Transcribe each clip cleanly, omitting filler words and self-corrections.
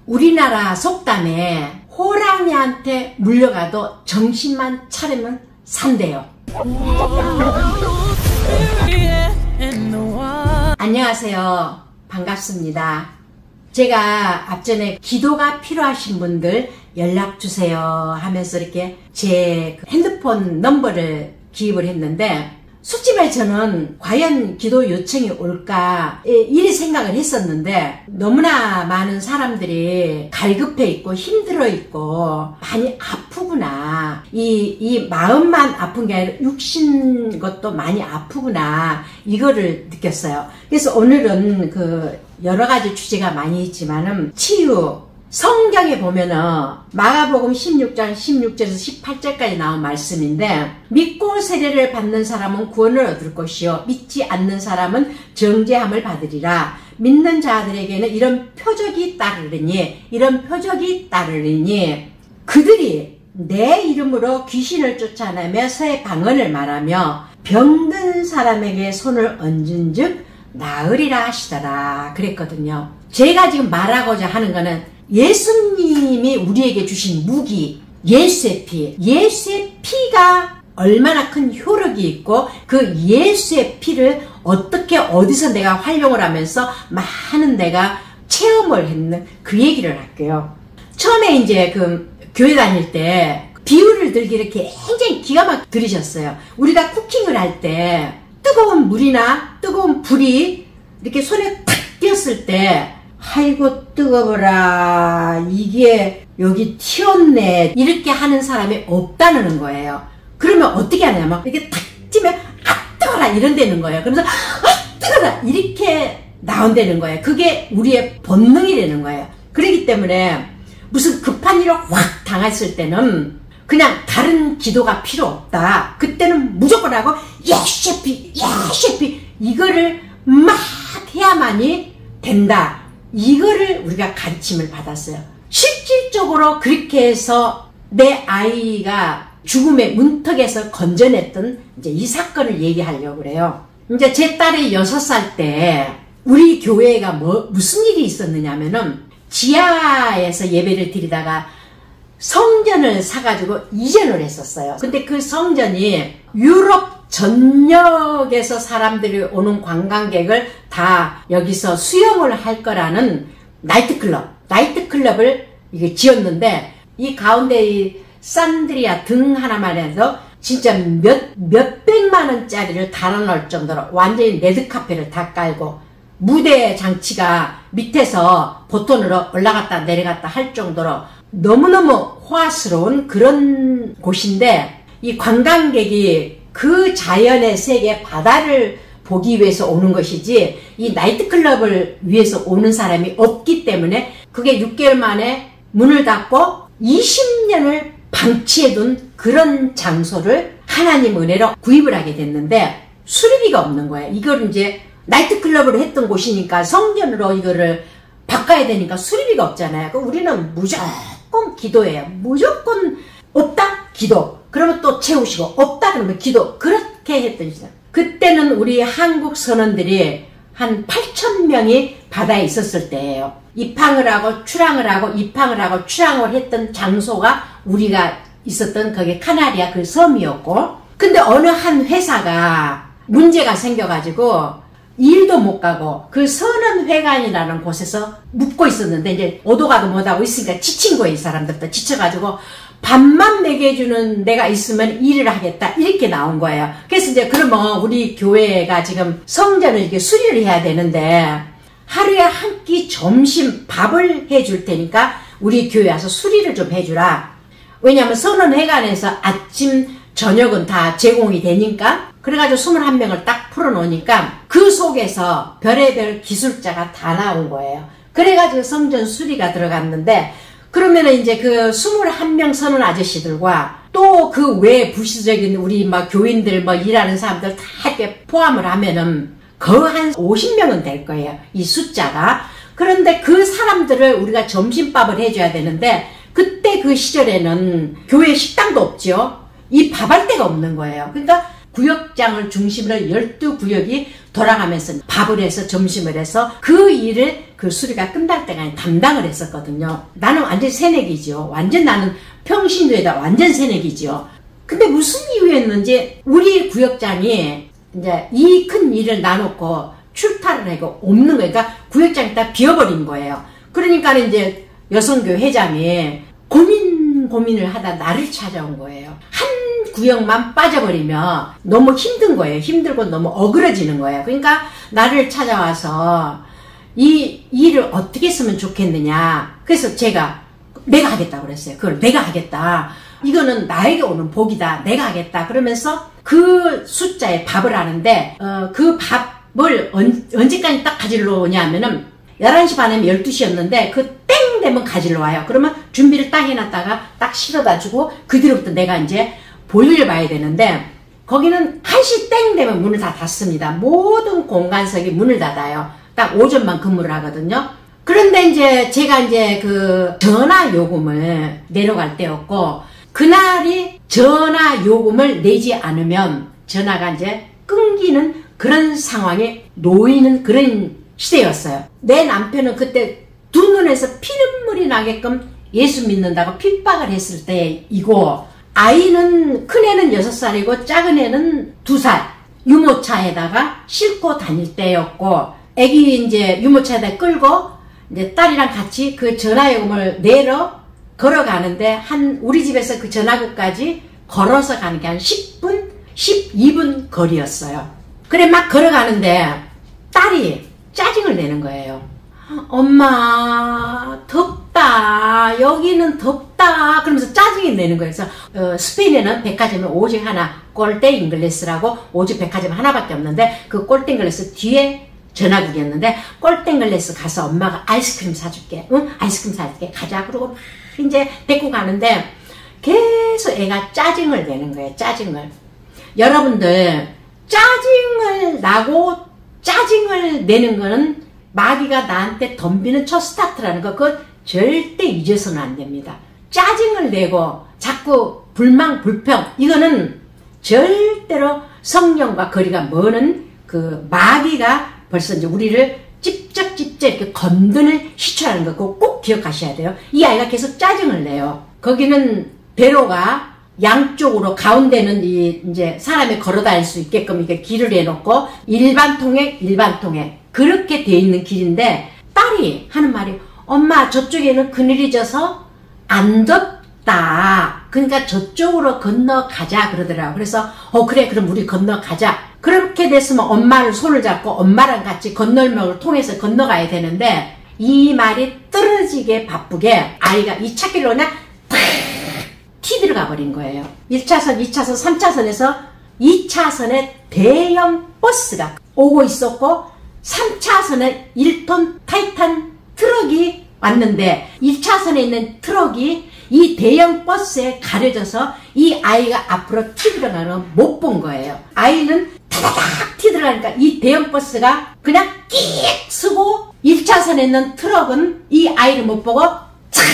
우리나라 속담에 호랑이한테 물려가도 정신만 차리면 산대요. 안녕하세요. 반갑습니다. 제가 앞전에 기도가 필요하신 분들 연락주세요 하면서 이렇게 제 핸드폰 넘버를 기입을 했는데, 솔직히 말해 저는 과연 기도 요청이 올까 이리 생각을 했었는데, 너무나 많은 사람들이 갈급해 있고 힘들어 있고 많이 아프구나, 이 마음만 아픈 게 아니라 육신 것도 많이 아프구나, 이거를 느꼈어요. 그래서 오늘은 여러 가지 주제가 많이 있지만은 치유, 성경에 보면은 마가복음 16장 16절에서 18절까지 나온 말씀인데, 믿고 세례를 받는 사람은 구원을 얻을 것이요 믿지 않는 사람은 정죄함을 받으리라. 믿는 자들에게는 이런 표적이 따르리니 그들이 내 이름으로 귀신을 쫓아내며 새 방언을 말하며 병든 사람에게 손을 얹은즉 나으리라 하시더라 그랬거든요. 제가 지금 말하고자 하는 거는 예수님이 우리에게 주신 무기, 예수의 피, 예수의 피가 얼마나 큰 효력이 있고, 그 예수의 피를 어떻게 어디서 내가 활용을 하면서 많은 내가 체험을 했는 그 얘기를 할게요. 처음에 이제 교회 다닐 때 비유를 들기를 굉장히 기가 막히게 들으셨어요. 우리가 쿠킹을 할 때 뜨거운 물이나 뜨거운 불이 이렇게 손에 탁 띄었을 때, 아이고 뜨거워라, 이게 여기 튀었네, 이렇게 하는 사람이 없다는 거예요. 그러면 어떻게 하냐면 이렇게 탁 튀면 아 뜨거라 이런다는 거예요. 그러면서 아 뜨거라 이렇게 나온다는 거예요. 그게 우리의 본능이 되는 거예요. 그렇기 때문에 무슨 급한 일을 확 당했을 때는 그냥 다른 기도가 필요 없다. 그때는 무조건 하고 예수피 이거를 막 해야만이 된다. 이거를 우리가 가르침을 받았어요. 실질적으로 그렇게 해서 내 아이가 죽음의 문턱에서 건져냈던 이제 이 사건을 얘기하려고 그래요. 이제 제 딸이 6살 때 우리 교회가 무슨 일이 있었느냐면은, 지하에서 예배를 드리다가 성전을 사가지고 이전을 했었어요. 근데 그 성전이 유럽 전역에서 사람들이 오는 관광객을 다 여기서 수용을 할 거라는 나이트클럽을 이게 지었는데, 이 가운데 이 산드리아 등 하나만 해서 진짜 몇백만 원짜리를 달아놓을 정도로 완전히 레드카펫을 다 깔고, 무대 장치가 밑에서 보톤으로 올라갔다 내려갔다 할 정도로 너무너무 호화스러운 그런 곳인데, 이 관광객이 그 자연의 세계 바다를 보기 위해서 오는 것이지 이 나이트클럽을 위해서 오는 사람이 없기 때문에 그게 6개월 만에 문을 닫고 20년을 방치해둔 그런 장소를 하나님 은혜로 구입을 하게 됐는데, 수리비가 없는 거예요. 이걸 이제 나이트클럽으로 했던 곳이니까 성전으로 이거를 바꿔야 되니까 수리비가 없잖아요. 그럼 우리는 무조건 기도해요. 무조건 없다? 기도. 그러면 또 채우시고, 없다 그러면 기도. 그렇게 했던 시절. 그때는 우리 한국 선원들이 한 8,000명이 바다에 있었을 때예요. 입항을 하고 출항을 하고 입항을 하고 출항을 했던 장소가 우리가 있었던 거기 카나리아 그 섬이었고, 근데 어느 한 회사가 문제가 생겨가지고 일도 못 가고 그 선원회관이라는 곳에서 묵고 있었는데, 이제 오도가도 못하고 있으니까 지친 거예요. 이 사람들도 지쳐가지고 밥만 먹여주는 데가 있으면 일을 하겠다 이렇게 나온 거예요. 그래서 이제 그러면 우리 교회가 지금 성전을 이렇게 수리를 해야 되는데, 하루에 한 끼 점심 밥을 해줄 테니까 우리 교회 와서 수리를 좀 해주라. 왜냐하면 선원회관에서 아침 저녁은 다 제공이 되니까. 그래가지고 21명을 딱 풀어놓으니까 그 속에서 별의별 기술자가 다 나온 거예요. 그래가지고 성전 수리가 들어갔는데, 그러면은 이제 그 21명 선원 아저씨들과 또 그 외 부수적인 우리 막 교인들 일하는 사람들 다 이렇게 포함을 하면은 거의 한 50명은 될 거예요. 이 숫자가. 그런데 그 사람들을 우리가 점심밥을 해줘야 되는데, 그때 그 시절에는 교회 식당도 없죠. 이 밥할 데가 없는 거예요. 그러니까 구역장을 중심으로 12구역이 돌아가면서 밥을 해서 점심을 해서 그 일을 그 수리가 끝날 때까지 담당을 했었거든요. 나는 완전 새내기죠. 완전 나는 평신도에다 완전 새내기죠. 근데 무슨 이유였는지 우리 구역장이 이제 이 큰 일을 놔놓고 출타를 하고 없는 거예요. 그러니까 구역장이 다 비어버린 거예요. 그러니까 이제 여성교 회장이 고민을 하다 나를 찾아온 거예요. 한 구역만 빠져버리면 너무 힘든 거예요. 힘들고 너무 어그러지는 거예요. 그러니까 나를 찾아와서 이 일을 어떻게 했으면 좋겠느냐. 그래서 내가 하겠다고 그랬어요. 그걸 내가 하겠다. 이거는 나에게 오는 복이다. 내가 하겠다. 그러면서 그 숫자에 밥을 하는데 그 밥을 언제까지 딱 가지러 오냐 하면은 11시 반이면 12시였는데 그 땡 되면 가지러 와요. 그러면 준비를 딱 해놨다가 딱 실어다 주고 그 뒤로부터 내가 이제 볼일을 봐야 되는데 거기는 1시 땡 되면 문을 다 닫습니다. 모든 공간석이 문을 닫아요. 딱 오전만 근무를 하거든요. 그런데 이제 제가 이제 그 전화 요금을 내려갈 때였고 그날이 전화 요금을 내지 않으면 전화가 이제 끊기는 그런 상황에 놓이는 그런 시대였어요. 내 남편은 그때 두 눈에서 피눈물이 나게끔 예수 믿는다고 핍박을 했을 때이고 아이는 큰애는 6살이고 작은애는 2살 유모차에다가 싣고 다닐 때였고 애기 이제 유모차에다 끌고 이제 딸이랑 같이 그 전화요금을 내러 걸어가는데 우리 집에서 그 전화국까지 걸어서 가는 게 한 10분, 12분 거리였어요. 그래 막 걸어가는데 딸이 짜증을 내는 거예요. 엄마 덥다. 여기는 덥다. 그러면서 짜증이 내는 거예요. 그래서 스페인에는 백화점이 오직 하나 꼴떼 잉글레스라고 오직 백화점 하나밖에 없는데 그 꼴떼 잉글레스 뒤에 전화국이었는데 꼴떼 잉글레스 가서 엄마가 아이스크림 사줄게. 응? 아이스크림 사줄게. 가자. 그러고 이제 데리고 가는데 계속 애가 짜증을 내는 거예요. 짜증을. 여러분들 짜증을 나고 짜증을 내는 거는 마귀가 나한테 덤비는 첫 스타트라는 거 그거 절대 잊어서는 안 됩니다. 짜증을 내고 자꾸 불만 불평 이거는 절대로 성령과 거리가 먼 그 마귀가 벌써 이제 우리를 찝쩍 이렇게 건드는 시초라는 거 그거 꼭 기억하셔야 돼요. 이 아이가 계속 짜증을 내요. 거기는 대로가 양쪽으로 가운데는 이제 사람이 걸어 다닐 수 있게끔 이렇게 길을 해놓고 일반 통행 그렇게 돼 있는 길인데 딸이 하는 말이 엄마 저쪽에는 그늘이 져서 안 덥다. 그러니까 저쪽으로 건너가자 그러더라고. 그래서 그래 그럼 우리 건너가자. 그렇게 됐으면 엄마를 손을 잡고 엄마랑 같이 건널목을 통해서 건너가야 되는데 이 말이 떨어지게 바쁘게 아이가 이 차길로 그냥 티 들어가 버린 거예요. 1차선, 2차선, 3차선에서 2차선에 대형 버스가 오고 있었고 3차선에 1톤 타이탄 트럭이 왔는데 1차선에 있는 트럭이 이 대형 버스에 가려져서 이 아이가 앞으로 티 들어가는 걸 못 본 거예요. 아이는 타다닥 티 들어가니까 이 대형 버스가 그냥 끼익 쓰고 1차선에 있는 트럭은 이 아이를 못 보고 착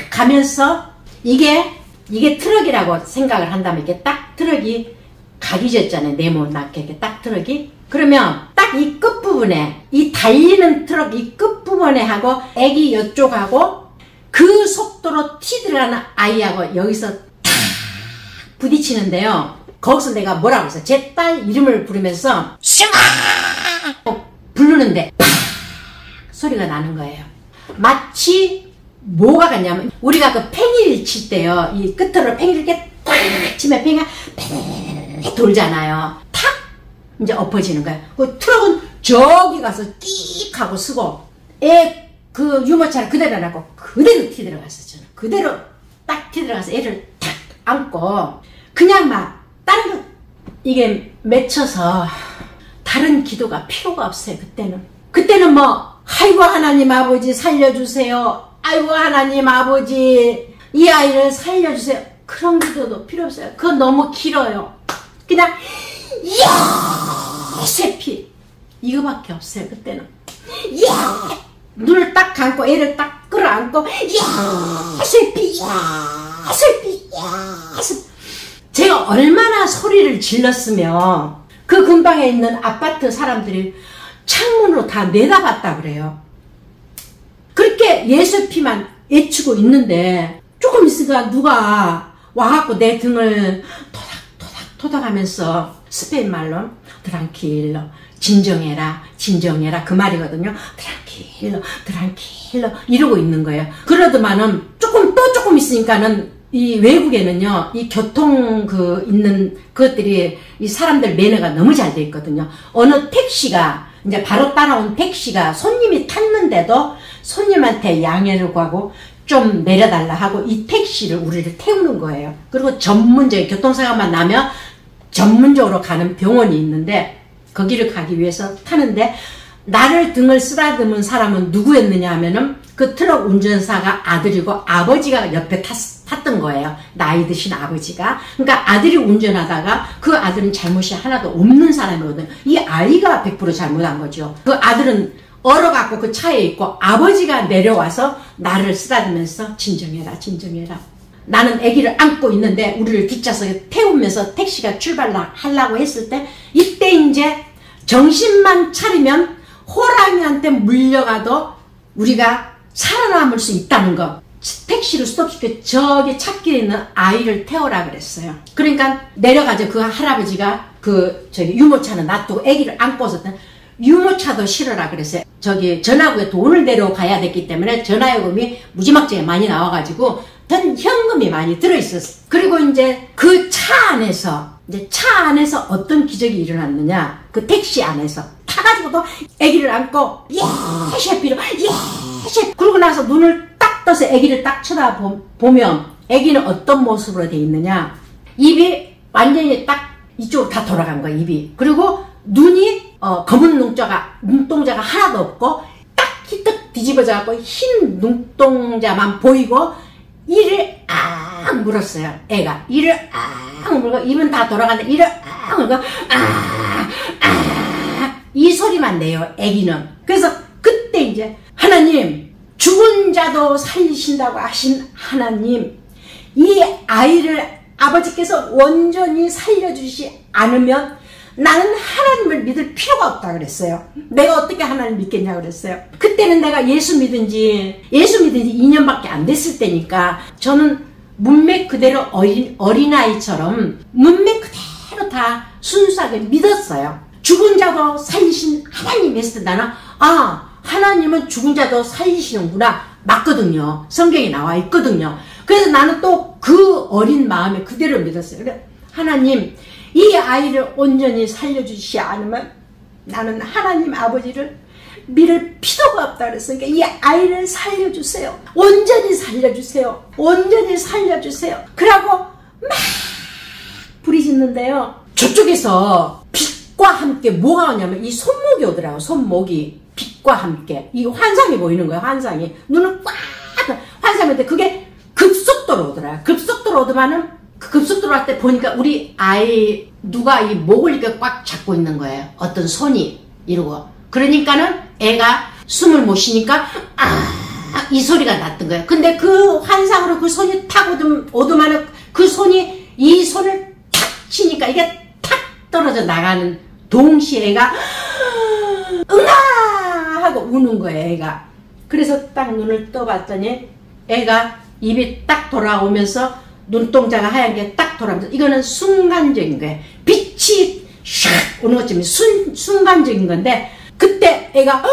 가면서 이게 트럭이라고 생각을 한다면 이게 딱 트럭이 각이 졌잖아요. 네모나게 이렇게 딱 트럭이. 그러면 딱 이 끝부분에 이 달리는 트럭 이 끝부분에 하고 애기 이쪽하고 그 속도로 티 들어가는 아이하고 여기서 탁 부딪히는데요. 거기서 내가 뭐라고 했어? 제 딸 이름을 부르면서 슝아 부르는데 팍 소리가 나는 거예요. 마치 뭐가 같냐면 우리가 그 팽이를 칠 때요. 이 끝으로 팽이를 이렇게 탁 치면 팽이가 팽 돌잖아요. 탁 이제 엎어지는 거예요. 그 트럭은 저기 가서 끽 하고 쓰고 애 그 유모차를 그대로 놔고 그대로 티 들어갔었잖아. 그대로 딱 티 들어가서 애를 탁 안고 그냥 막 다른 거 이게 맺혀서 다른 기도가 필요가 없어요. 그때는 뭐 아이고 하나님 아버지 살려주세요. 아이고 하나님 아버지 이 아이를 살려주세요. 그런 기도도 필요 없어요. 그건 너무 길어요. 그냥 세피 이거밖에 없어요. 그때는 눈을 딱 감고 애를 딱 끌어안고 세피 제가 얼마나 소리를 질렀으면 그 근방에 있는 아파트 사람들이 창문으로 다 내다봤다 그래요. 그렇게 예수 피만 애치고 있는데 조금 있으니까 누가 와갖고 내 등을 토닥토닥 하면서 스페인 말로 트랑킬로, 진정해라, 진정해라 그 말이거든요. 트랑킬로, 트랑킬로 이러고 있는 거예요. 그러더만은 조금 있으니까는 이 외국에는요, 이 교통 있는 그것들이 이 사람들 매너가 너무 잘 돼 있거든요. 어느 택시가 이제 바로 따라온 택시가 손님이 탔는데도 손님한테 양해를 구하고 좀 내려달라 하고 이 택시를 우리를 태우는 거예요. 그리고 전문적인 교통사고만 나면 전문적으로 가는 병원이 있는데 거기를 가기 위해서 타는데 나를 등을 쓰다듬은 사람은 누구였느냐 하면은 그 트럭 운전사가 아들이고 아버지가 옆에 탔던 거예요. 나이 드신 아버지가. 그러니까 아들이 운전하다가 그 아들은 잘못이 하나도 없는 사람이거든요. 이 아이가 100% 잘못한 거죠. 그 아들은 얼어갖고 그 차에 있고 아버지가 내려와서 나를 쓰다듬으면서 진정해라, 진정해라. 나는 아기를 안고 있는데 우리를 뒷좌석에 태우면서 택시가 출발하려고 했을 때 이때 이제 정신만 차리면 호랑이한테 물려가도 우리가 살아남을 수 있다는 거. 택시를 스톱시켜 저기 찾길에 있는 아이를 태워라 그랬어요. 그러니까 내려가죠. 그 할아버지가 저기 유모차는 놔두고 아기를 안고서 유모차도 실어라 그랬어요. 저기 전화구에 돈을 내러 가야 됐기 때문에 전화요금이 무지막지하게 많이 나와가지고 현금이 많이 들어있었어. 그리고 이제 그 차 안에서 어떤 기적이 일어났느냐. 그 택시 안에서 타가지고도 아기를 안고 예셰피로 예셰 그러고 나서 눈을 딱 떠서 아기를 딱 쳐다보면 아기는 어떤 모습으로 돼 있느냐. 입이 완전히 딱 이쪽으로 다 돌아간 거야. 입이. 그리고 눈이 검은 눈동자가 하나도 없고 딱 희뜩 뒤집어져 갖고 흰 눈동자만 보이고 이를 앙 물었어요. 애가 이를 앙 물고 입은 다 돌아갔는데 이를 앙 물고 이 소리만 내요. 애기는. 그래서 그때 이제 하나님, 죽은 자도 살리신다고 하신 하나님, 이 아이를 아버지께서 온전히 살려주시 않으면 나는 하나님을 믿을 필요가 없다 그랬어요. 내가 어떻게 하나님을 믿겠냐 그랬어요. 그때는 내가 예수 믿은 지 2년밖에 안 됐을 때니까 저는 문맥 그대로 어린아이처럼 문맥 그대로 다 순수하게 믿었어요. 죽은 자도 살리신 하나님 했을 때 나는 하나님은 죽은 자도 살리시는구나 맞거든요. 성경에 나와 있거든요. 그래서 나는 또 그 어린 마음에 그대로 믿었어요. 그래, 하나님 이 아이를 온전히 살려주시지 않으면 나는 하나님 아버지를 믿을 필요가 없다 그랬어요. 그러니까 이 아이를 살려주세요. 온전히 살려주세요. 온전히 살려주세요. 그러고 막 부르짖는데요. 저쪽에서 빛과 함께 뭐가 오냐면 이 손목이 오더라고요. 손목이 빛과 함께 이 환상이 보이는 거예요. 환상이 눈을 꽉 환상이 오는데 그게 급속도로 오더라고요. 급속도로 오더만은 그 급속도로 할 때 보니까 우리 아이 누가 이 목을 이렇게 꽉 잡고 있는 거예요. 어떤 손이 이러고. 그러니까는 애가 숨을 못 쉬니까 이 소리가 났던 거예요. 근데 그 환상으로 그 손이 탁 오더만은 그 손이 이 손을 탁 치니까 이게 탁 떨어져 나가는 동시에 애가 응아 하고 우는 거예요. 애가. 그래서 딱 눈을 떠봤더니 애가 입이 딱 돌아오면서 눈동자가 하얀 게 딱 돌아오면서 이거는 순간적인 거예요. 빛이 샥 오는 것처럼 순간적인 건데 그때 애가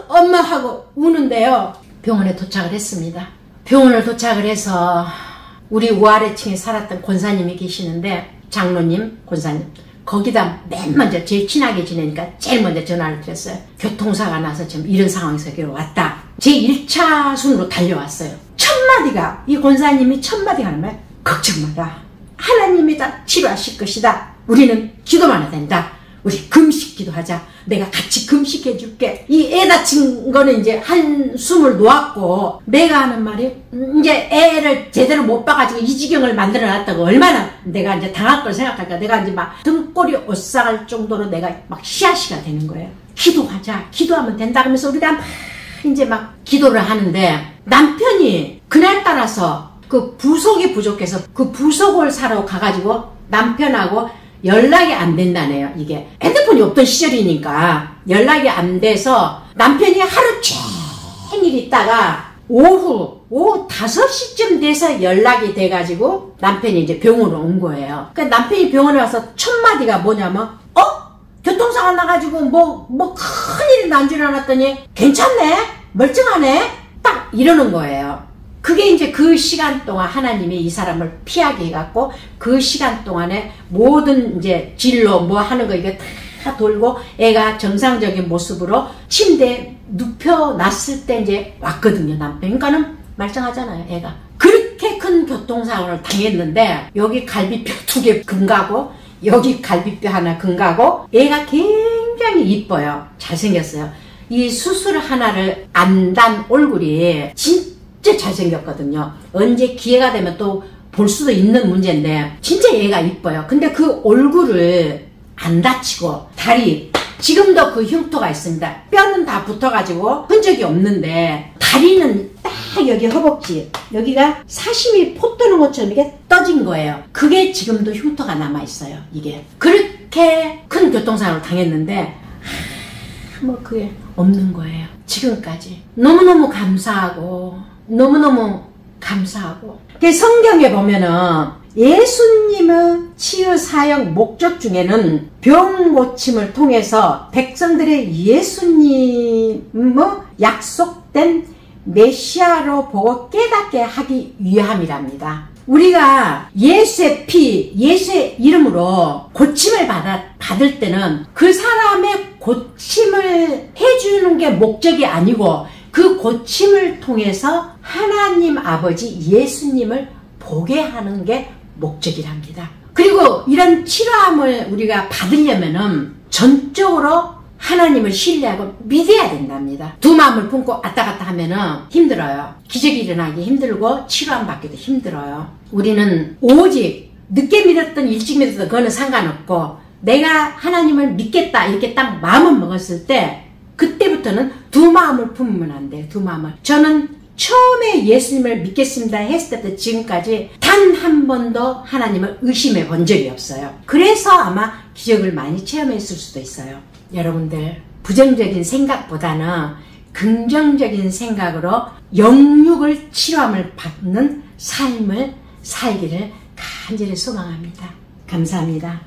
엄마 하고 우는데요. 병원에 도착을 했습니다. 병원을 도착을 해서 우리 위아래층에 살았던 권사님이 계시는데 장로님, 권사님 거기다 맨 먼저 제일 친하게 지내니까 제일 먼저 전화를 드렸어요. 교통사고가 나서 지금 이런 상황에서 여기 왔다. 제 1차 순으로 달려왔어요. 첫마디가 이 권사님이 첫마디가 하는 말 걱정 마라. 하나님이 다 치료하실 것이다. 우리는 기도만 해야 된다. 우리 금식 기도하자. 내가 같이 금식해 줄게. 이 애 다친 거는 이제 한숨을 놓았고 내가 하는 말이 이제 애를 제대로 못 봐가지고 이 지경을 만들어 놨다고 얼마나 내가 이제 당할 걸 생각할까. 내가 이제 막 등골이 오싹할 정도로 내가 막 희야시가 되는 거예요. 기도하자. 기도하면 된다. 그러면서 우리가 막 이제 막 기도를 하는데 남편이 그날 따라서 그 부속이 부족해서 그 부속을 사러 가가지고 남편하고 연락이 안 된다네요. 이게 핸드폰이 없던 시절이니까 연락이 안 돼서 남편이 하루 종일 있다가 오후 5시쯤 돼서 연락이 돼가지고 남편이 이제 병원으로 온 거예요. 그러니까 남편이 병원에 와서 첫 마디가 뭐냐면 교통사고 나가지고 뭐 큰일이 난 줄 알았더니 괜찮네? 멀쩡하네? 딱 이러는 거예요. 그게 이제 그 시간 동안 하나님이 이 사람을 피하게 해갖고 그 시간 동안에 모든 이제 진로 뭐 하는 거 이게 다 돌고 애가 정상적인 모습으로 침대에 눕혀놨을 때 이제 왔거든요, 남편. 그러니까는 말짱하잖아요, 애가. 그렇게 큰 교통사고를 당했는데 여기 갈비뼈 2개 금가고 여기 갈비뼈 하나 금가고 애가 굉장히 이뻐요. 잘생겼어요. 이 수술 하나를 안 단 얼굴이 진짜 잘생겼거든요. 언제 기회가 되면 또 볼 수도 있는 문제인데 진짜 얘가 이뻐요. 근데 그 얼굴을 안 다치고 다리 지금도 그 흉터가 있습니다. 뼈는 다 붙어가지고 흔적이 없는데 다리는 딱 여기 허벅지 여기가 사시미 포 떠는 것처럼 이게 떠진 거예요. 그게 지금도 흉터가 남아있어요. 이게 그렇게 큰 교통사고를 당했는데 뭐 그게 없는 거예요. 지금까지 너무너무 감사하고 너무너무 감사하고 성경에 보면은 예수님의 치유 사역 목적 중에는 병 고침을 통해서 백성들의 예수님의 약속된 메시아로 보고 깨닫게 하기 위함이랍니다. 우리가 예수의 피, 예수의 이름으로 고침을 받을 때는 그 사람의 고침을 해주는 게 목적이 아니고 그 고침을 통해서 하나님 아버지 예수님을 보게 하는 게 목적이랍니다. 그리고 이런 치료함을 우리가 받으려면은 전적으로 하나님을 신뢰하고 믿어야 된답니다. 두 마음을 품고 왔다 갔다 하면은 힘들어요. 기적이 일어나기 힘들고 치료함 받기도 힘들어요. 우리는 오직 늦게 믿었든 일찍 믿었든 그거는 상관없고 내가 하나님을 믿겠다 이렇게 딱 마음을 먹었을 때 그때부터는 두 마음을 품으면 안 돼요. 두 마음을. 저는 처음에 예수님을 믿겠습니다 했을 때부터 지금까지 단 한 번도 하나님을 의심해 본 적이 없어요. 그래서 아마 기적을 많이 체험했을 수도 있어요. 여러분들 부정적인 생각보다는 긍정적인 생각으로 영육을 치료함을 받는 삶을 살기를 간절히 소망합니다. 감사합니다.